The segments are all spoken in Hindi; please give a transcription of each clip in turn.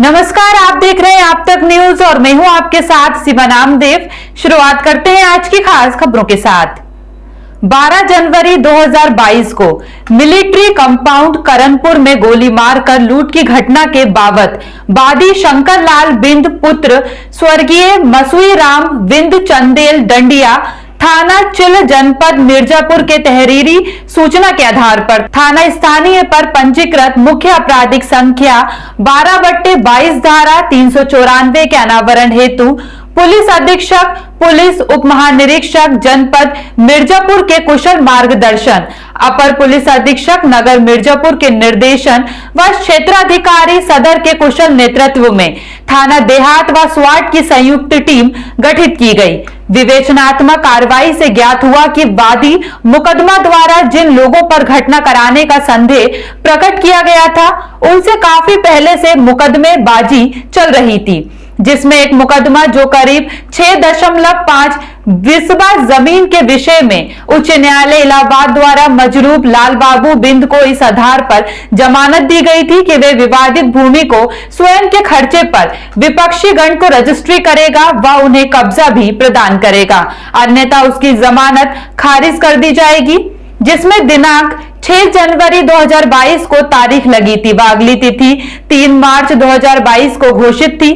नमस्कार, आप देख रहे हैं आप तक न्यूज और मैं हूं आपके साथ शिवा नामदेव। शुरुआत करते हैं आज की खास खबरों के साथ। 12 जनवरी 2022 को मिलिट्री कंपाउंड करणपुर में गोली मारकर लूट की घटना के बाबत बादी शंकर लाल बिंद पुत्र स्वर्गीय मसूई राम बिंद चंदेल दंडिया थाना चिल जनपद मिर्जापुर के तहरीरी सूचना के आधार पर थाना स्थानीय पर पंजीकृत मुख्य आपराधिक संख्या 12/22 धारा 394 के अनावरण हेतु पुलिस अधीक्षक पुलिस उप महानिरीक्षक जनपद मिर्जापुर के कुशल मार्गदर्शन, अपर पुलिस अधीक्षक नगर मिर्जापुर के निर्देशन व क्षेत्राधिकारी सदर के कुशल नेतृत्व में थाना देहात व स्वाट की संयुक्त टीम गठित की गई। विवेचनात्मक कार्रवाई से ज्ञात हुआ कि वादी मुकदमा द्वारा जिन लोगों पर घटना कराने का संदेह प्रकट किया गया था, उनसे काफी पहले से मुकदमेबाजी चल रही थी, जिसमें एक मुकदमा जो करीब 6.5 विस्बा जमीन के विषय में उच्च न्यायालय इलाहाबाद द्वारा मजरूब लाल बाबू बिंद को इस आधार पर जमानत दी गई थी कि वे विवादित भूमि को स्वयं के खर्चे पर विपक्षी गण को रजिस्ट्री करेगा व उन्हें कब्जा भी प्रदान करेगा, अन्यथा उसकी जमानत खारिज कर दी जाएगी, जिसमें दिनांक 6 जनवरी 2022 को तारीख लगी थी व अगली तिथि 3 मार्च 2022 को घोषित थी।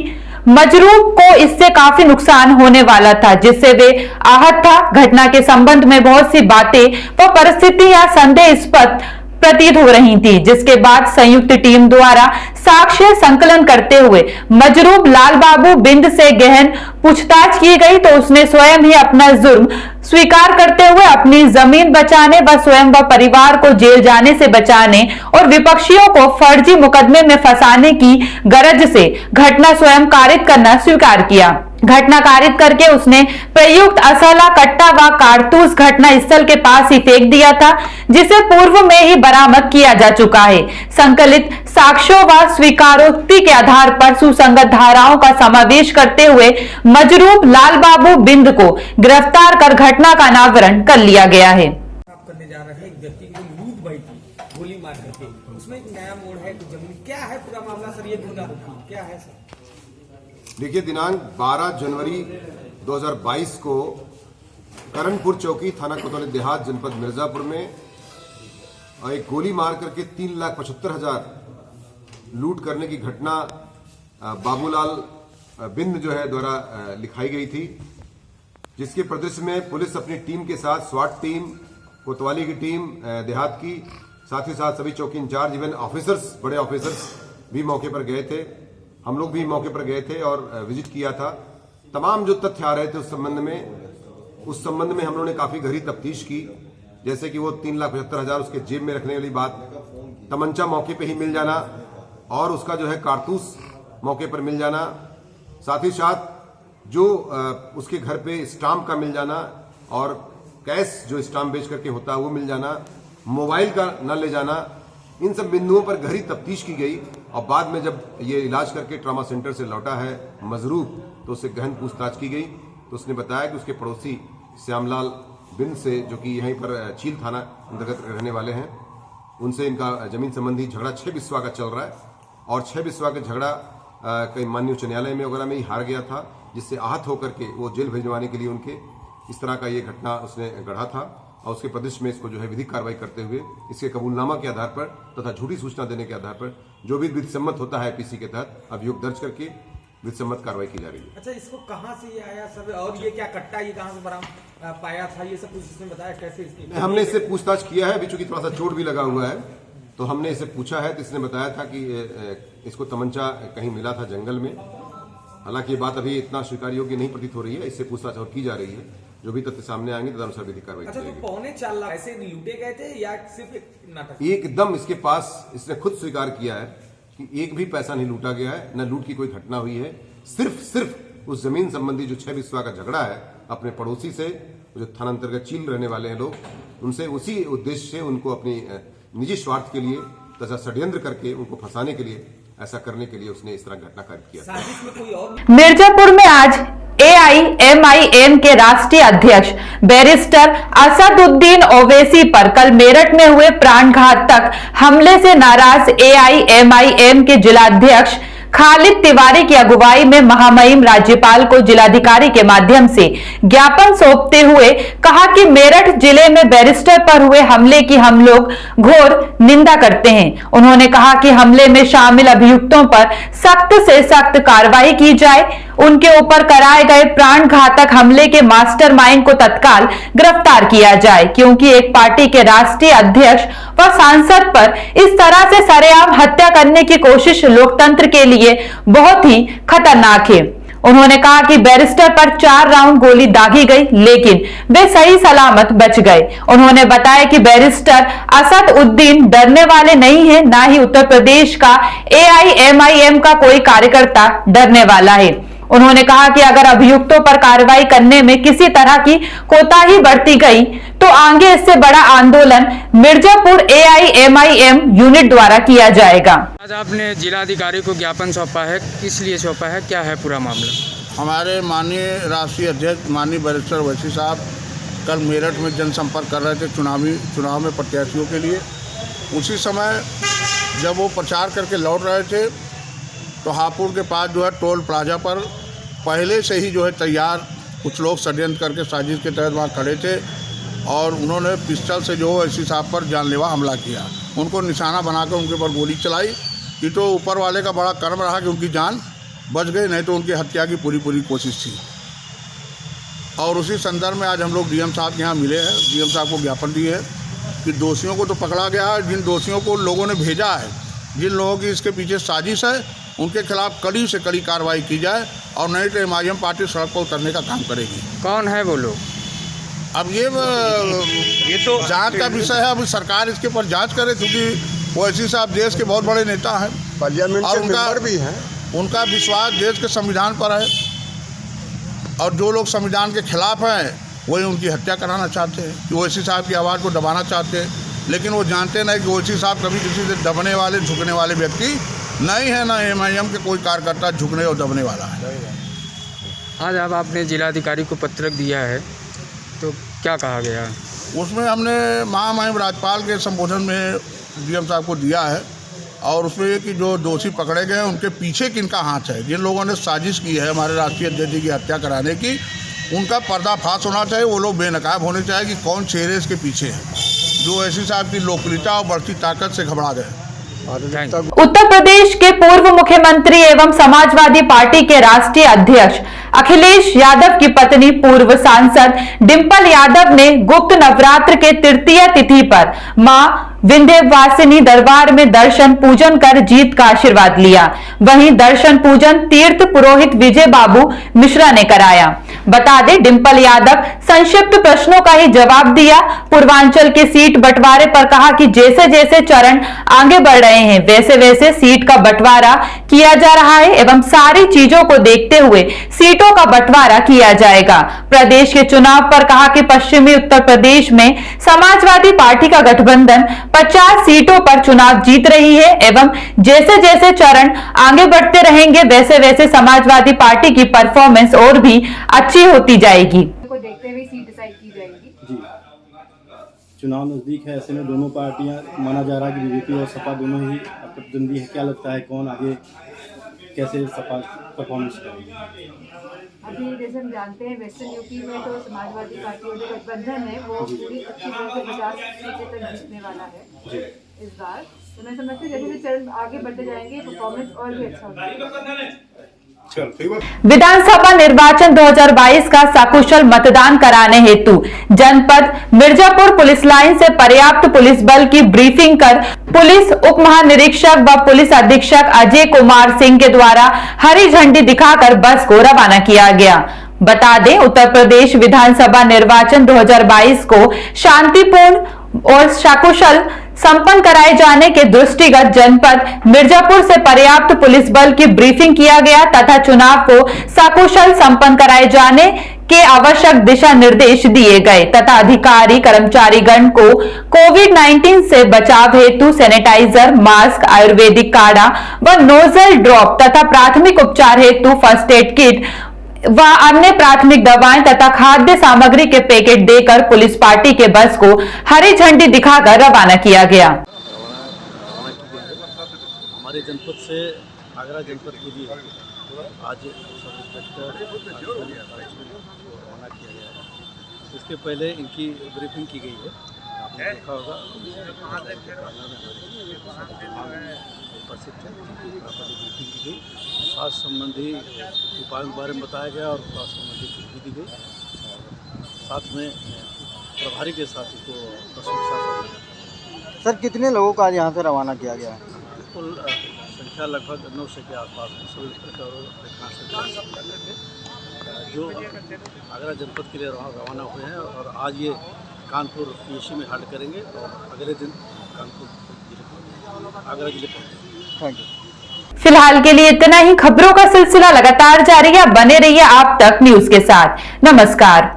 मजरूब को इससे काफी नुकसान होने वाला था, जिससे वे आहत था। घटना के संबंध में बहुत सी बातें व परिस्थितियां संदेहास्पद प्रतीत हो रही थी, जिसके बाद संयुक्त टीम द्वारा साक्ष्य संकलन करते हुए मजरूब लाल बाबू बिंद से गहन पूछताछ की गई तो उसने स्वयं ही अपना जुर्म स्वीकार करते हुए अपनी जमीन बचाने व स्वयं व परिवार को जेल जाने से बचाने और विपक्षियों को फर्जी मुकदमे में फंसाने की गरज से घटना स्वयं कारित करना स्वीकार किया। घटना कारित करके उसने प्रयुक्त असला कट्टा व कारतूस घटना स्थल के पास ही फेंक दिया था, जिसे पूर्व में ही बरामद किया जा चुका है। संकलित साक्ष्यों व स्वीकारोक्ति के आधार पर सुसंगत धाराओं का समावेश करते हुए मजरूब लाल बाबू बिंद को गिरफ्तार कर घटना का अनावरण कर लिया गया है। करने जा रहे हैं एक व्यक्ति की लूट भाई थी गोली मार करके, उसमें एक नया मोड़ है, जमीन क्या है पूरा मामला सर, ये क्या है सर? देखिए, दिनांक 12 जनवरी 2022 को करणपुर चौकी थाना कोतवाली देहात जनपद मिर्जापुर में एक गोली मार करके 3,75,000 लूट करने की घटना बाबूलाल बिंद जो है द्वारा लिखाई गई थी, जिसके परिदृश्य में पुलिस अपनी टीम के साथ स्वाट टीम, कोतवाली की टीम देहात की, साथ ही साथ सभी चौकी इंचार्ज इवन ऑफिसर्स, बड़े ऑफिसर्स भी मौके पर गए थे। हम लोग भी मौके पर गए थे और विजिट किया था। तमाम जो तथ्य आ रहे थे उस संबंध में हम लोगों ने काफी गहरी तफ्तीश की, जैसे कि वो 3,75,000 उसके जेब में रखने वाली बात, तमंचा मौके पे ही मिल जाना और उसका जो है कारतूस मौके पर मिल जाना, साथ ही साथ जो उसके घर पे स्टाम्प का मिल जाना और कैश जो स्टाम्प बेच करके होता है वो मिल जाना, मोबाइल का न ले जाना, इन सब बिंदुओं पर गहरी तफ्तीश की गई। और बाद में जब ये इलाज करके ट्रॉमा सेंटर से लौटा है मजरूब, तो उससे गहन पूछताछ की गई तो उसने बताया कि उसके पड़ोसी श्यामलाल बिंद से, जो कि यहीं पर चील थाना अंतर्गत रहने वाले हैं, उनसे इनका जमीन संबंधी झगड़ा 6 बिस्वा का चल रहा है और 6 बिस्वा का झगड़ा कई माननीय उच्च न्यायालय में वगैरह में ही हार गया था, जिससे आहत होकर के वो जेल भिजवाने के लिए उनके इस तरह का ये घटना उसने गढ़ा था और उसके प्रदेश में इसको जो है विधिक कार्रवाई करते हुए इसके कबूलनामा के आधार पर तथा झूठी सूचना देने के आधार पर जो भी विधिसम्मत होता है पीसी के तहत अभियोग दर्ज करके विधिसम्मत कार्रवाई की जा रही है। अच्छा, इसको कहाँ से ये आया सर, और ये क्या कट्टा ये कहाँ से बरामद पाया था, ये सब कुछ इसने बताया कैसे? हमने इससे पूछताछ किया है, अभी चूंकि थोड़ा सा चोट भी लगा हुआ है तो हमने इसे पूछा है, तो इसने बताया था कि इसको तमंचा कहीं मिला था जंगल में। हालांकि ये बात अभी इतना स्वीकार योग्य नहीं प्रतीत हो रही है, इससे पूछताछ और की जा रही है। जो भी तथ्य सामने आएंगे तो अनुसार विधिक कार्रवाई की जाएगी। अच्छा, तो 4.25 लाख ऐसे लूटे गए थे या सिर्फ एक नाटक? एकदम इसके पास इसने खुद स्वीकार किया है कि एक भी पैसा नहीं लूटा गया है, न लूट की कोई घटना हुई है। सिर्फ उस जमीन संबंधी जो 6 बिस्वा का झगड़ा है अपने पड़ोसी से, जो थाना अंतर्गत चील रहने वाले हैं लोग, उनसे उसी उद्देश्य से उनको अपनी निजी स्वार्थ के लिए तथा षड्यंत्र करके उनको फंसाने के लिए, ऐसा करने के लिए उसने इस तरह घटना कारित किया। मिर्जापुर में आज AIMIM के राष्ट्रीय अध्यक्ष बैरिस्टर असदुद्दीन ओवैसी पर कल मेरठ में हुए प्राणघातक हमले से नाराज AIMIM के जिलाध्यक्ष खालिद तिवारी की अगुवाई में महामहिम राज्यपाल को जिलाधिकारी के माध्यम से ज्ञापन सौंपते हुए कहा कि मेरठ जिले में बैरिस्टर पर हुए हमले की हम लोग घोर निंदा करते हैं। उन्होंने कहा कि हमले में शामिल अभियुक्तों पर सख्त से सख्त कार्रवाई की जाए, उनके ऊपर कराए गए प्राण घातक हमले के मास्टरमाइंड को तत्काल गिरफ्तार किया जाए, क्योंकि एक पार्टी के राष्ट्रीय अध्यक्ष व सांसद पर इस तरह से सरेआम हत्या करने की कोशिश लोकतंत्र के लिए बहुत ही खतरनाक है। उन्होंने कहा कि बैरिस्टर पर 4 राउंड गोली दागी गई, लेकिन वे सही सलामत बच गए। उन्होंने बताया कि बैरिस्टर असद उद्दीन डरने वाले नहीं है, ना ही उत्तर प्रदेश का AIMIM का कोई कार्यकर्ता डरने वाला है। उन्होंने कहा कि अगर अभियुक्तों पर कार्रवाई करने में किसी तरह की कोताही बरती गई तो आगे इससे बड़ा आंदोलन मिर्जापुर AIMIM यूनिट द्वारा किया जाएगा। आज आपने जिलाधिकारी को ज्ञापन सौंपा है, किस लिए सौंपा है, क्या है पूरा मामला? हमारे माननीय राष्ट्रीय अध्यक्ष माननीय बैरिस्टर वैसी साहब कल मेरठ में जनसंपर्क कर रहे थे चुनाव में प्रत्याशियों के लिए। उसी समय जब वो प्रचार करके लौट रहे थे तो हापुड़ के पास जो है टोल प्लाजा पर पहले से ही जो है तैयार कुछ लोग षड्यंत्र करके साजिश के तहत वहाँ खड़े थे और उन्होंने पिस्टल से जो वैसी साहब पर जानलेवा हमला किया। उनको निशाना बनाकर उनके ऊपर गोली चलाई कि तो ऊपर वाले का बड़ा कर्म रहा कि उनकी जान बच गई, नहीं तो उनकी हत्या की पूरी कोशिश थी। और उसी संदर्भ में आज हम लोग DM साहब के यहाँ मिले हैं, DM साहब को ज्ञापन दिए है कि दोषियों को तो पकड़ा गया है, जिन दोषियों को लोगों ने भेजा है, जिन लोगों की इसके पीछे साजिश है, उनके खिलाफ कड़ी से कड़ी कार्रवाई की जाए और नहीं तो MIM पार्टी सड़क पर उतरने का काम करेगी। कौन है वो लोग? अब ये तो जांच का विषय है, अब सरकार इसके ऊपर जांच करे, क्योंकि ओवैसी साहब देश के बहुत बड़े नेता हैं, पार्लियामेंट के मेंबर भी हैं। उनका विश्वास देश के संविधान पर है और जो लोग संविधान के खिलाफ हैं वही उनकी हत्या कराना चाहते हैं, कि ओवैसी साहब की आवाज़ को दबाना चाहते हैं। लेकिन वो जानते नहीं कि ओवैसी साहब कभी किसी से दबने वाले झुकने वाले व्यक्ति नहीं है, ना MIM के कोई कार्यकर्ता झुकने और दबने वाला है। आज अब आपने जिलाधिकारी को पत्रक दिया है, तो क्या कहा गया? उसमें हमने महामहिम राज्यपाल के संबोधन में DM साहब को दिया है और उसमें ये कि जो दोषी पकड़े गए हैं उनके पीछे किनका हाथ है, जिन लोगों ने साजिश की है हमारे राष्ट्रीय अध्यक्ष जी की हत्या कराने की, उनका पर्दाफाश होना चाहिए। वो लोग बेनकाब होने चाहिए कि कौन चेहरे इसके पीछे है, जो ऐसी साहब की लोकप्रियता और बढ़ती ताकत से घबरा गए। उत्तर प्रदेश के पूर्व मुख्यमंत्री एवं समाजवादी पार्टी के राष्ट्रीय अध्यक्ष अखिलेश यादव की पत्नी पूर्व सांसद डिंपल यादव ने गुप्त नवरात्र के तृतीय तिथि पर मां विंध्यवासिनी दरबार में दर्शन पूजन कर जीत का आशीर्वाद लिया। वहीं दर्शन पूजन तीर्थ पुरोहित विजय बाबू मिश्रा ने कराया। बता दें, डिंपल यादव संक्षिप्त प्रश्नों का ही जवाब दिया। पूर्वांचल के सीट बंटवारे पर कहा कि जैसे जैसे चरण आगे बढ़ रहे हैं वैसे वैसे सीट का बंटवारा किया जा रहा है एवं सारी चीजों को देखते हुए सीटों का बंटवारा किया जाएगा। प्रदेश के चुनाव पर कहा कि पश्चिमी उत्तर प्रदेश में समाजवादी पार्टी का गठबंधन 50 सीटों पर चुनाव जीत रही है एवं जैसे जैसे चरण आगे बढ़ते रहेंगे वैसे वैसे समाजवादी पार्टी की परफॉर्मेंस और भी अच्छी होती जाएगी। को देखते हुए सीट डिसाइड की जाएगी। जी, चुनाव नज़दीक है, ऐसे में दोनों पार्टियां माना जा रहा है कि बीजेपी और सपा दोनों ही प्रतिद्वंदी है। क्या लगता है कौन आगे कैसे सपा परफॉर्मेंस करेगी? अभी जैसे हम जानते हैं वेस्टर्न यूपी में तो समाजवादी पार्टी जो गठबंधन है वो पूरी अच्छी तरह से 50 सीटें तक जीतने वाला है इस बार। तो मैं समझती हूँ जैसे चरण आगे बढ़ते जाएंगे परफॉर्मेंस और भी अच्छा होगा। विधानसभा निर्वाचन 2022 का सकुशल मतदान कराने हेतु जनपद मिर्जापुर पुलिस लाइन से पर्याप्त पुलिस बल की ब्रीफिंग कर पुलिस उप महानिरीक्षक व पुलिस अधीक्षक अजय कुमार सिंह के द्वारा हरी झंडी दिखाकर बस को रवाना किया गया। बता दें, उत्तर प्रदेश विधानसभा निर्वाचन 2022 को शांतिपूर्ण और सकुशल संपन्न कराए जाने के दृष्टिगत जनपद मिर्जापुर से पर्याप्त पुलिस बल की ब्रीफिंग किया गया तथा चुनाव को सकुशल संपन्न कराए जाने के आवश्यक दिशा निर्देश दिए गए तथा अधिकारी कर्मचारीगण को कोविड-19 से बचाव हेतु सैनिटाइजर, मास्क, आयुर्वेदिक काढ़ा व नोजल ड्रॉप तथा प्राथमिक उपचार हेतु फर्स्ट एड किट व अन्य प्राथमिक दवाएं तथा खाद्य सामग्री के पैकेट देकर पुलिस पार्टी के बस को हरी झंडी दिखाकर रवाना किया गया। हमारे जनपद से आगरा जनपद के लिए आज सब इंस्पेक्टर को रवाना किया गया है। इसके पहले इनकी ब्रीफिंग की गई है, आपने देखा होगा प्रशिक्षण ब्रीफिंग की गई, स्वास्थ्य संबंधी उपायों के बारे में बताया गया और स्वास्थ्य संबंधी छुट्टी दी गई। साथ में प्रभारी के साथ को प्रशंसा। सर कितने लोगों को आज यहाँ से रवाना किया गया है? कुल संख्या लगभग 900 के आसपास है। सब इंस्पेक्टर और जो आगरा जनपद के लिए रवाना हुए हैं और आज ये कानपुर पीएससी में हाल्ट करेंगे और अगले दिन कानपुर आगरा जिले पहुँचेंगे। Thank you. फिलहाल के लिए इतना ही। खबरों का सिलसिला लगातार जारी है, बने रहिए आप तक न्यूज के साथ। नमस्कार।